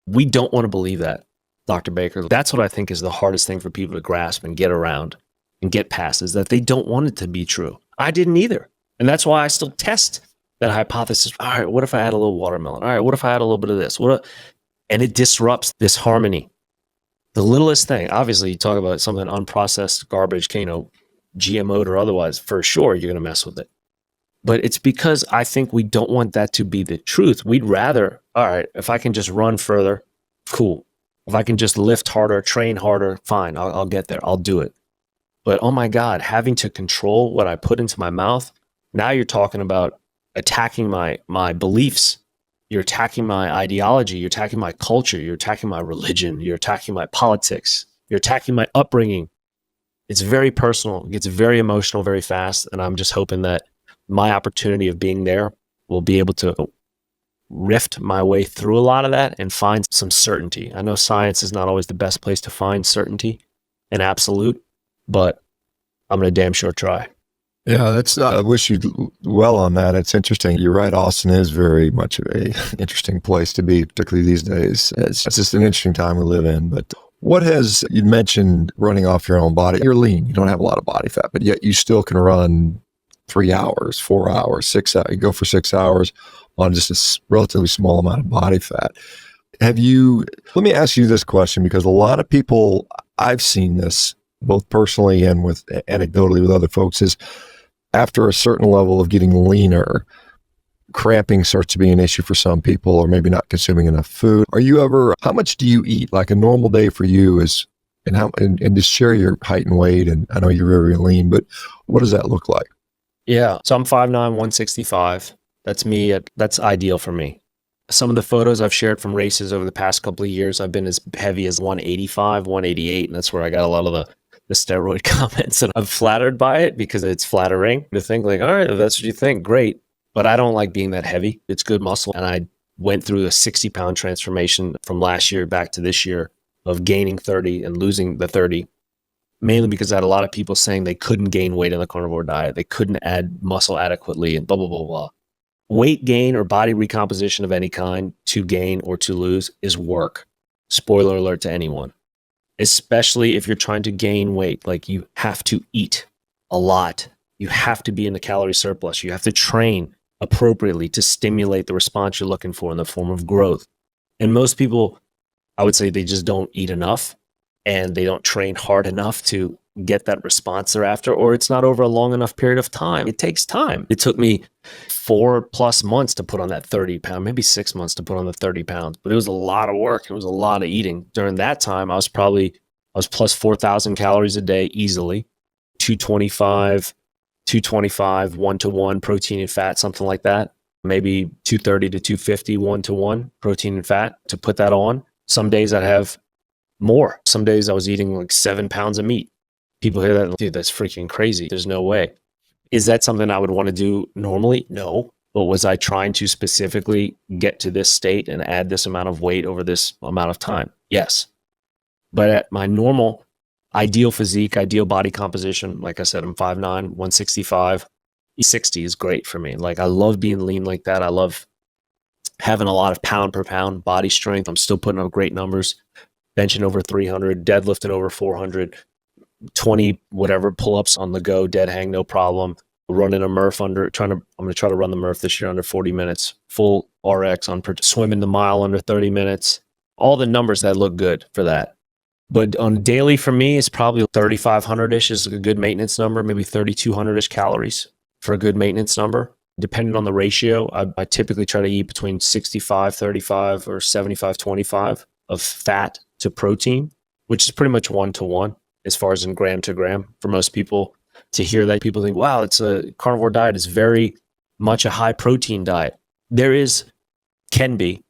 We don't want to believe that, Dr. Baker. That's what I think is the hardest thing for people to grasp and get around, and get past is that they don't want it to be true. I didn't either. And that's why I still test that hypothesis. All right, what if I add a little watermelon? All right, what if I add a little bit of this? And it disrupts this harmony. The littlest thing, obviously, you talk about something unprocessed garbage, GMO'd or otherwise, for sure, you're going to mess with it. But it's because I think we don't want that to be the truth. We'd rather, all right, if I can just run further, cool. If I can just lift harder, train harder, fine, I'll get there. I'll do it. But oh my God, having to control what I put into my mouth, now you're talking about attacking my beliefs. You're attacking my ideology. You're attacking my culture. You're attacking my religion. You're attacking my politics. You're attacking my upbringing. It's very personal. It gets very emotional very fast. And I'm just hoping that my opportunity of being there will be able to rift my way through a lot of that and find some certainty. I know science is not always the best place to find certainty and absolute, but I'm going to damn sure try. Yeah, that's. I wish you well on that. It's interesting. You're right. Austin is very much of a interesting place to be, particularly these days. It's just an interesting time we live in. But you mentioned running off your own body. You're lean. You don't have a lot of body fat, but yet you still can run 3 hours, 4 hours, 6 hours. You go for 6 hours on just a relatively small amount of body fat. Let me ask you this question, because a lot of people, I've seen this both personally and anecdotally with other folks, is after a certain level of getting leaner, cramping starts to be an issue for some people, or maybe not consuming enough food. How much do you eat? Like a normal day for you is, and just share your height and weight. And I know you're very lean, but what does that look like? Yeah. So I'm 5'9", 165. That's me. That's ideal for me. Some of the photos I've shared from races over the past couple of years, I've been as heavy as 185, 188. And that's where I got a lot of the steroid comments, and I'm flattered by it because it's flattering to think like, all right, if that's what you think, great. But I don't like being that heavy. It's good muscle. And I went through a 60-pound transformation from last year back to this year of gaining 30 and losing the 30, mainly because I had a lot of people saying they couldn't gain weight on the carnivore diet. They couldn't add muscle adequately and blah, blah, blah, blah. Weight gain or body recomposition of any kind, to gain or to lose, is work. Spoiler alert to anyone. Especially if you're trying to gain weight. Like, you have to eat a lot. You have to be in the calorie surplus. You have to train appropriately to stimulate the response you're looking for in the form of growth. And most people, I would say, they just don't eat enough and they don't train hard enough to get that response they're after, or it's not over a long enough period of time. It takes time. It took me 4+ months to put on that 30 pound, maybe 6 months to put on the 30 pounds, but it was a lot of work. It was a lot of eating. During that time, I was plus 4,000 calories a day easily, 225, 1-to-1 protein and fat, something like that. Maybe 230 to 250, 1-to-1 protein and fat to put that on. Some days I'd have more. Some days I was eating like 7 pounds of meat. People hear that, dude, that's freaking crazy. There's no way. Is that something I would want to do normally? No. But was I trying to specifically get to this state and add this amount of weight over this amount of time? Yes. But at my normal, ideal physique, ideal body composition, like I said, I'm 5'9", 165. 60 is great for me. Like, I love being lean like that. I love having a lot of pound per pound body strength. I'm still putting up great numbers, benching over 300, deadlifting over 400. 20 whatever pull-ups on the go, dead hang, no problem. Running a Murph I'm going to try to run the Murph this year under 40 minutes. Full RX on swimming the mile under 30 minutes. All the numbers that look good for that. But on daily for me, it's probably 3,500-ish is a good maintenance number, maybe 3,200-ish calories for a good maintenance number. Depending on the ratio, I typically try to eat between 65-35 or 75-25 of fat to protein, which is pretty much 1-to-1. As far as in gram to gram. For most people to hear that, people think, wow, it's a carnivore diet is very much a high protein diet. Can be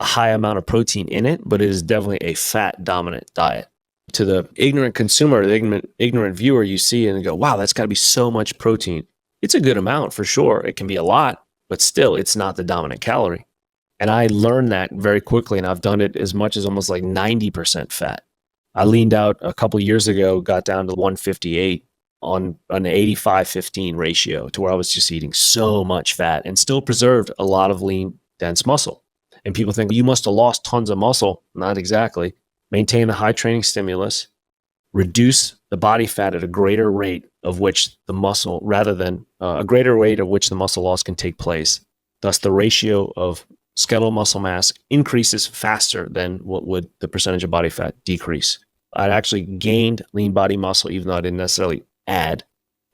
a high amount of protein in it, but it is definitely a fat dominant diet. To the ignorant consumer, the ignorant viewer, you see and go, wow, that's got to be so much protein. It's a good amount for sure. It can be a lot, but still it's not the dominant calorie. And I learned that very quickly, and I've done it as much as almost like 90% fat. I leaned out a couple of years ago, got down to 158 on an 85-15 ratio, to where I was just eating so much fat and still preserved a lot of lean, dense muscle. And people think, you must have lost tons of muscle. Not exactly. Maintain the high training stimulus, reduce the body fat at a greater rate of which the muscle, rather than a greater rate of which the muscle loss can take place. Thus, the ratio of skeletal muscle mass increases faster than what would the percentage of body fat decrease. I actually gained lean body muscle, even though I didn't necessarily add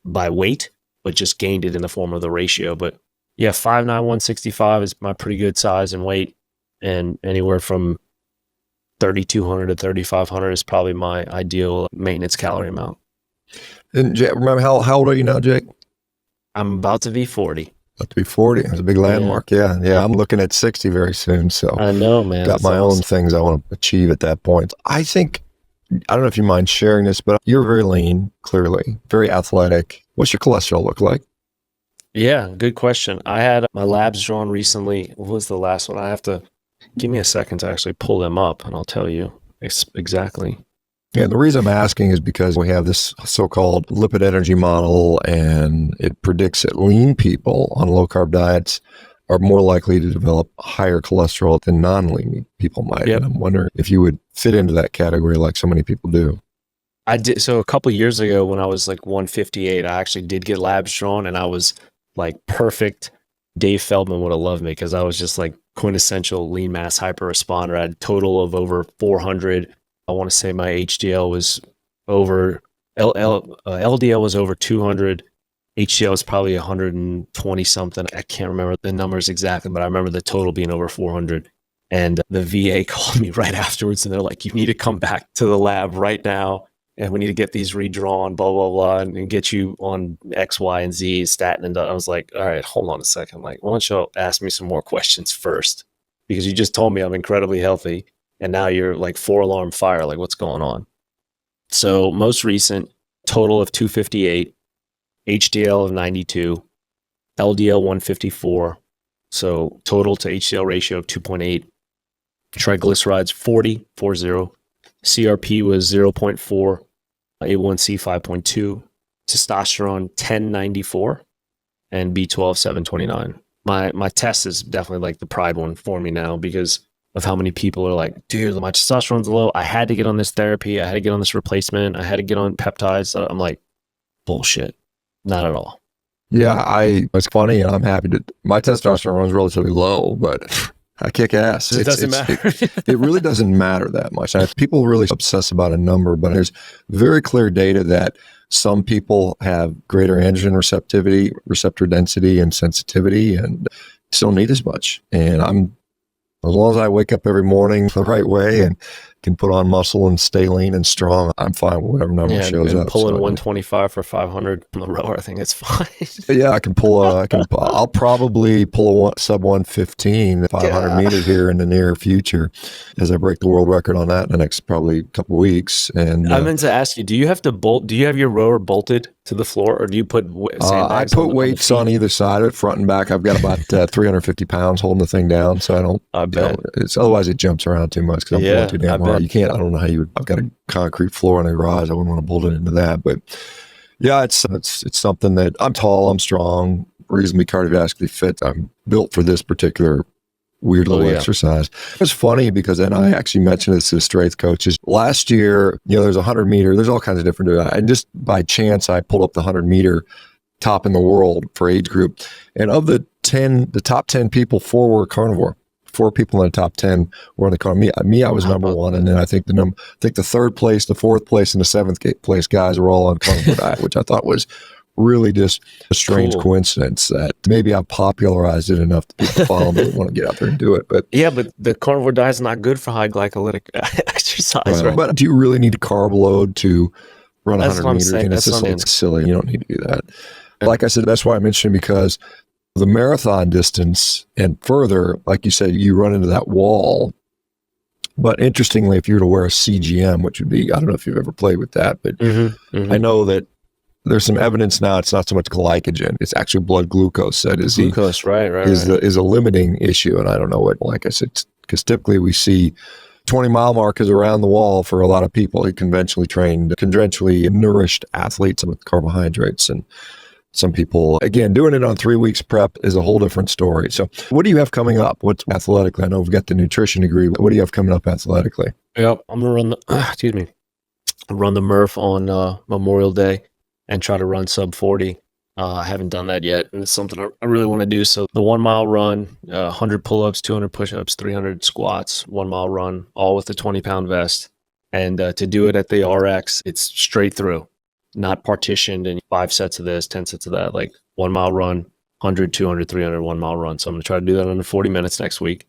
by weight, but just gained it in the form of the ratio. But yeah, 5'9", 165 is my pretty good size and weight, and anywhere from 3,200 to 3,500 is probably my ideal maintenance calorie amount. And Jake, remember how old are you now, Jake? I'm about to be 40. About to be 40. It's a big landmark. Yeah. I'm looking at 60 very soon. So I know, man. Got my own things I want to achieve at that point. I think, I don't know if you mind sharing this, but you're very lean, clearly, very athletic. What's your cholesterol look like? Yeah, good question. I had my labs drawn recently. What was the last one? I have to give me a second to actually pull them up, and I'll tell you exactly. Yeah, the reason I'm asking is because we have this so-called lipid energy model, and it predicts that lean people on low-carb diets are more likely to develop higher cholesterol than non-lean people might. Yep. And I'm wondering if you would fit into that category like so many people do. I did. So a couple of years ago when I was like 158, I actually did get labs drawn, and I was like perfect. Dave Feldman would have loved me because I was just like quintessential lean mass hyper responder. I had a total of over 400. I want to say my HDL was over, LDL was over 200. HDL was probably 120 something. I can't remember the numbers exactly, but I remember the total being over 400. And the VA called me right afterwards, and they're like, you need to come back to the lab right now, and we need to get these redrawn, blah, blah, blah, and get you on X, Y, and Z, statin. And I was like, all right, hold on a second. Like, why don't you ask me some more questions first? Because you just told me I'm incredibly healthy, and now you're like 4-alarm fire. Like, what's going on? So most recent, total of 258, HDL of 92, LDL 154. So total to HDL ratio of 2.8, triglycerides 40, CRP was 0.4, A1C 5.2, testosterone 1094, and B12 729. My test is definitely like the pride one for me now because of how many people are like, dude, my testosterone's low. I had to get on this therapy. I had to get on this replacement. I had to get on peptides. I'm like, bullshit. Not at all. Yeah, it's funny, and I'm happy to. My testosterone is relatively low, but I kick ass. It doesn't matter. It really doesn't matter that much. People really obsess about a number, but there's very clear data that some people have greater androgen receptor density, and sensitivity, and just don't need as much. And as long as I wake up every morning the right way and can put on muscle and stay lean and strong, I'm fine with whatever number shows up. Pulling 125 for 500 on the rower, I think it's fine. Yeah, I'll probably pull a sub 115, 500 meters here in the near future as I break the world record on that in the next probably couple of weeks. And I meant to ask you, do you have your rower bolted to the floor, or do you put sandbags? I put weights on either side of it, front and back. I've got about 350 pounds holding the thing down, so I bet. Otherwise it jumps around too much because I'm pulling too damn hard. You can't. I don't know how you would. I've got a concrete floor in the garage. I wouldn't want to bolt it into that. But yeah, it's something that I'm tall, I'm strong, reasonably cardiovascularly fit. I'm built for this particular weird little exercise. It's funny because then I actually mentioned this to the strength coaches last year. There's 100 meter. There's all kinds of different. And just by chance, I pulled up the 100 meter top in the world for age group, and of the top 10 people, 4 were carnivore. 4 people in the top 10 were in the car. Me, I was number 1, and then I think the 3rd place, the 4th place, and the 7th place guys were all on carnivore diet, which I thought was really just a strange coincidence that maybe I popularized it enough that people follow me and want to get out there and do it. But yeah, but the carnivore diet is not good for high glycolytic exercise, right? But do you really need a carb load to run 100 meters? It's silly. You don't need to do that. Like I said, that's why I'm interested, because the marathon distance and further, like you said, you run into that wall. But interestingly, if you were to wear a CGM, which would be, I don't know if you've ever played with that, but I know that there's some evidence now it's not so much glycogen, it's actually blood glucose that is is a limiting issue. And I don't know what, like I said, because typically we see 20-mile markers around the wall for a lot of people, conventionally trained, conventionally nourished athletes with carbohydrates. And some people, again, doing it on 3 weeks prep is a whole different story. So what do you have coming up? What's athletically? I know we've got the nutrition degree. What do you have coming up athletically? Yep. I'm going to run run the Murph on Memorial Day and try to run sub 40. I haven't done that yet, and it's something I really want to do. So the 1 mile run, 100 pull-ups, 200 push-ups, 300 squats, 1 mile run, all with the 20-pound vest. And to do it at the RX, it's straight through, not partitioned in 5 sets of this, 10 sets of that, like 1 mile run, 100, 200, 300, 1 mile run. So I'm going to try to do that under 40 minutes next week.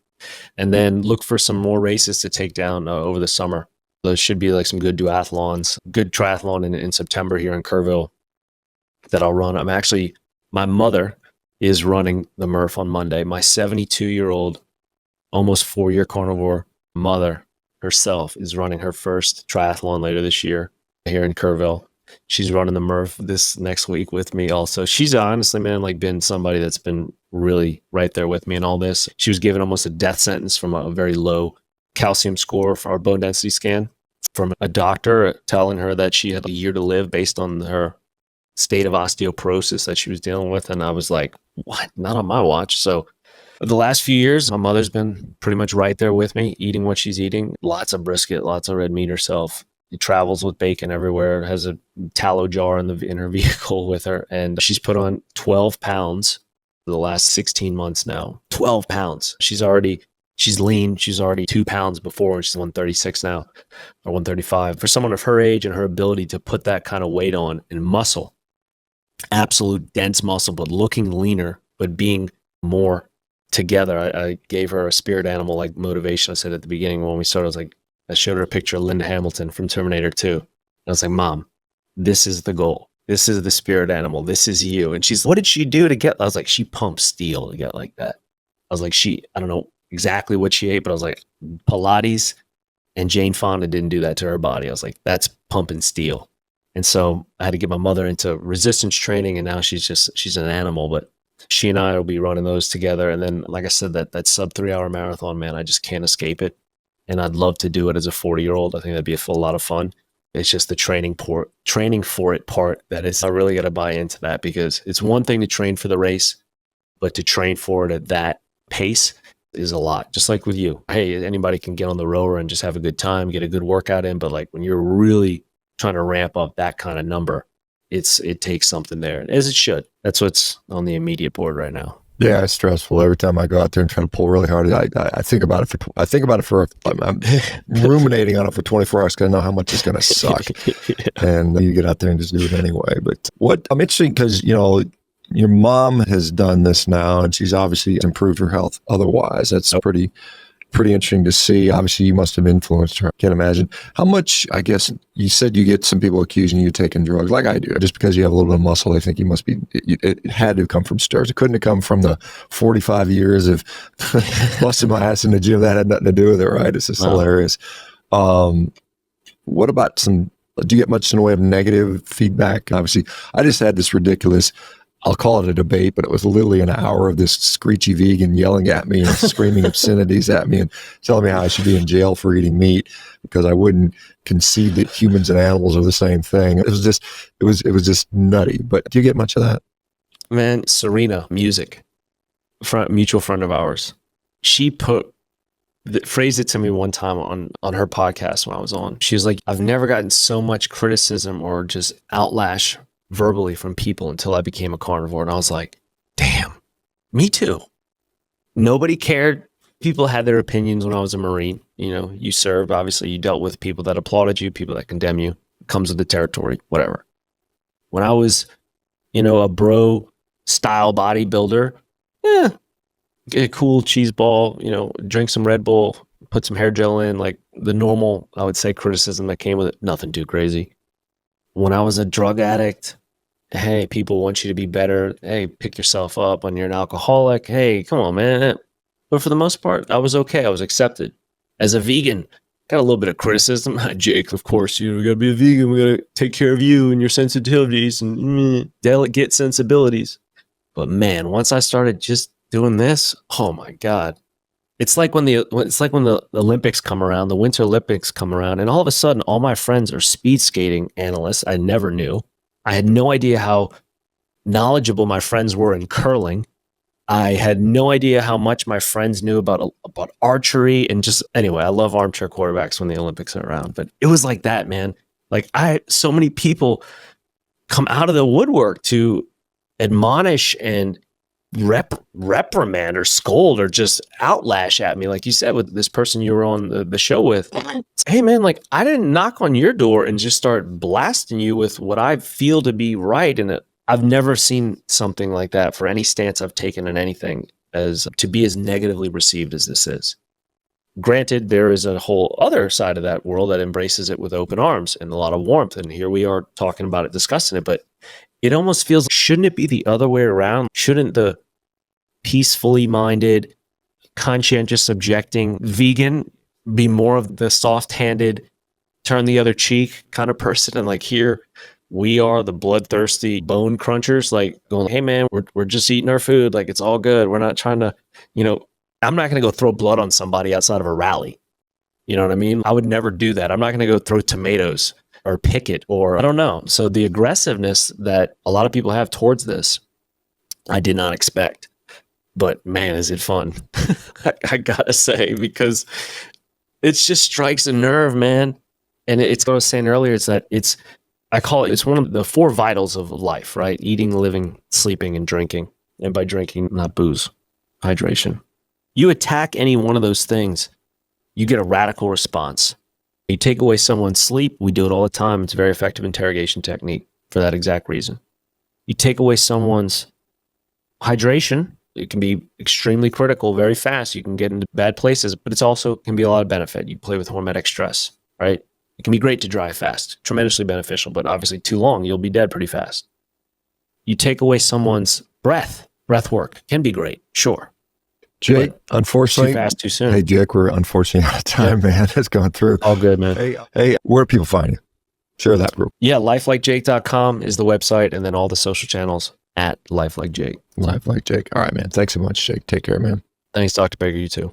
And then look for some more races to take down over the summer. There should be like some good duathlons, good triathlon in September here in Kerrville that I'll run. My mother is running the Murph on Monday. My 72-year-old, almost 4-year carnivore mother herself is running her first triathlon later this year here in Kerrville. She's running the Murph this next week with me also. She's honestly, man, like been somebody that's been really right there with me in all this. She was given almost a death sentence from a very low calcium score for our bone density scan from a doctor telling her that she had a year to live based on her state of osteoporosis that she was dealing with. And I was like, what? Not on my watch. So the last few years, my mother's been pretty much right there with me, eating what she's eating. Lots of brisket, lots of red meat herself. She travels with bacon everywhere, has a tallow jar in her vehicle with her. And she's put on 12 pounds for the last 16 months now. 12 pounds. She's lean. She's already 2 pounds before, and she's 136 now, or 135. For someone of her age and her ability to put that kind of weight on and muscle, absolute dense muscle, but looking leaner, but being more together. I gave her a spirit animal like motivation. I said at the beginning when we started, I showed her a picture of Linda Hamilton from Terminator 2. And I was like, Mom, this is the goal. This is the spirit animal. This is you. And she's, what did she do to get? I was like, she pumped steel to get like that. I was like, I don't know exactly what she ate, but I was like, Pilates and Jane Fonda didn't do that to her body. I was like, that's pumping steel. And so I had to get my mother into resistance training, and now she's an animal, but she and I will be running those together. And then, like I said, that sub 3 hour marathon, man, I just can't escape it. And I'd love to do it as a 40-year-old. I think that'd be a lot of fun. It's just the training for it part that is, I really got to buy into that, because it's one thing to train for the race, but to train for it at that pace is a lot. Just like with you. Hey, anybody can get on the rower and just have a good time, get a good workout in. But like when you're really trying to ramp up that kind of number, it takes something there, as it should. That's what's on the immediate board right now. Yeah, it's stressful. Every time I go out there and try to pull really hard, I think about it I'm ruminating on it for 24 hours because I know how much it's going to suck. Yeah. And you get out there and just do it anyway. But what I'm interested, because, your mom has done this now, and she's obviously improved her health otherwise. That's pretty interesting to see. Obviously, you must have influenced her. I can't imagine how much. I guess you said you get some people accusing you of taking drugs, like I do. Just because you have a little bit of muscle, they think you must be. It had to come from steroids. It couldn't have come from the 45 years of busting my ass in the gym. That had nothing to do with it, right? It's just hilarious. What about do you get much in the way of negative feedback? Obviously, I just had this ridiculous, I'll call it a debate, but it was literally an hour of this screechy vegan yelling at me and screaming obscenities at me and telling me how I should be in jail for eating meat because I wouldn't concede that humans and animals are the same thing. It was just nutty. But do you get much of that? Man, Serena Music, mutual friend of ours, she phrased it to me one time on her podcast when I was on. She was like, I've never gotten so much criticism or just outlash verbally from people until I became a carnivore. And I was like, damn, me too. Nobody cared. People had their opinions when I was a Marine. You served, obviously you dealt with people that applauded you, people that condemn you. It comes with the territory, whatever. When I was, a bro style bodybuilder, get a cool cheese ball, drink some Red Bull, put some hair gel in, like the normal, I would say, criticism that came with it. Nothing too crazy. When I was a drug addict, hey, people want you to be better. Hey, pick yourself up. When you're an alcoholic, hey, come on, man. But for the most part, I was okay. I was accepted. As a vegan, got a little bit of criticism. Jake, of course, we got to be a vegan. We got to take care of you and your sensitivities and delicate sensibilities. But man, once I started just doing this, oh my God. It's like when the Olympics come around, the Winter Olympics come around, and all of a sudden, all my friends are speed skating analysts. I never knew. I had no idea how knowledgeable my friends were in curling. I had no idea how much my friends knew about archery, and just anyway, I love armchair quarterbacks when the Olympics are around. But it was like that, man. Like so many people come out of the woodwork to admonish and reprimand or scold or just outlash at me. Like you said, with this person you were on the show with, hey man, like I didn't knock on your door and just start blasting you with what I feel to be right. And I've never seen something like that for any stance I've taken in anything as to be as negatively received as this is. Granted, there is a whole other side of that world that embraces it with open arms and a lot of warmth. And here we are talking about it, discussing it, but it almost feels, shouldn't it be the other way around? Shouldn't the peacefully minded, conscientious objecting vegan be more of the soft-handed, turn the other cheek kind of person? And like here, we are the bloodthirsty bone crunchers, like going, hey man, we're just eating our food. Like it's all good. We're not trying to, I'm not going to go throw blood on somebody outside of a rally. You know what I mean? I would never do that. I'm not going to go throw tomatoes or picket or I don't know. So the aggressiveness that a lot of people have towards this, I did not expect. But man, is it fun. I gotta say, because it just strikes a nerve, man. And it's what I was saying earlier, it's that it's one of the 4 vitals of life, right? Eating, living, sleeping, and drinking. And by drinking, not booze, hydration. You attack any one of those things, you get a radical response. You take away someone's sleep, we do it all the time. It's a very effective interrogation technique for that exact reason. You take away someone's hydration, it can be extremely critical very fast. You can get into bad places, but it's also can be a lot of benefit. You play with hormetic stress, right? It can be great to dry fast, tremendously beneficial, but obviously too long, you'll be dead pretty fast. You take away someone's breath work can be great, sure. Jake, unfortunately, too fast, too soon. Hey, Jake, we're unfortunately out of time, man. It's gone through. All good, man. Hey, where do people find you? Share that group. Yeah, lifelikejake.com is the website, and then all the social channels at lifelikejake. Life Like Jake. All right, man. Thanks so much, Jake. Take care, man. Thanks, Dr. Baker. You too.